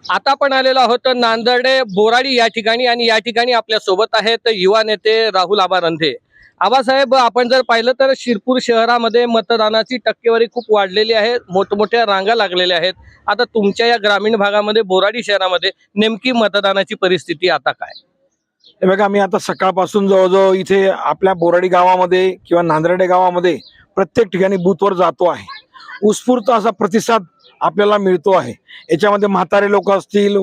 आता आपण आलेलो आहोत नांदर्डे बोराडी या ठिकाणी आणि या ठिकाणी आपल्या सोबत आहेत युवा नेते राहुल आबा रंधे। आबासाहेब, आपण जर पाहिलं तर शिरपूर शहरामध्ये मतदानाची टक्केवारी खूप वाढलेली आहे, मोठमोठ्या रांगा लागलेल्या आहेत। आता तुमच्या या ग्रामीण भागामध्ये बोराडी शहरामध्ये नेमकी मतदानाची परिस्थिती आता काय? हे बघा, मी आता सकाळपासून जवळजवळ इथे आपल्या बोराडी गावामध्ये किंवा नांदर्डे गावामध्ये प्रत्येक ठिकाणी बूथवर जातो आहे। उत्स्फूर्त असा प्रतिसाद आपल्याला मिळतो आहे। याच्यामध्ये म्हातारे लोक असतील,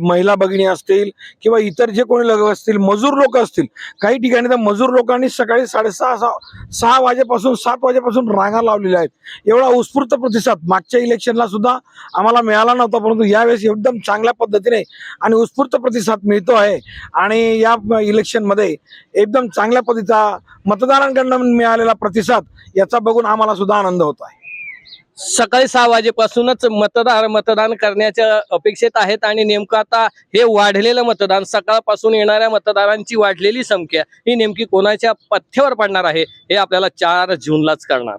महिला भगिनी असतील किंवा इतर जे कोणी लोक असतील, मजूर लोक असतील, काही ठिकाणी तर मजूर लोकांनी सकाळी 6:30 वाजेपासून 7 वाजेपासून रांगा लावलेल्या आहेत। एवढा उत्स्फूर्त प्रतिसाद मागच्या इलेक्शनला सुद्धा आम्हाला मिळाला नव्हता, परंतु यावेळेस एकदम चांगल्या पद्धतीने आणि उत्स्फूर्त प्रतिसाद मिळतो आहे। आणि या इलेक्शनमध्ये एकदम चांगल्या पद्धतीचा मतदारांकडून मिळालेला प्रतिसाद याचा बघून आम्हाला सुद्धा आनंद होत आहे। सकाळी 6 वाजेपासूनच मतदान करण्याच्या अपेक्षेत आहेत आणि नेमकं आता हे वाढलेलं मतदान, सकाळपासून येणाऱ्या मतदारांची वाढलेली संख्या ही नेमकी कोणाच्या पथ्यावर पडणार आहे हे आपल्याला 4 जूनलाच कळणार।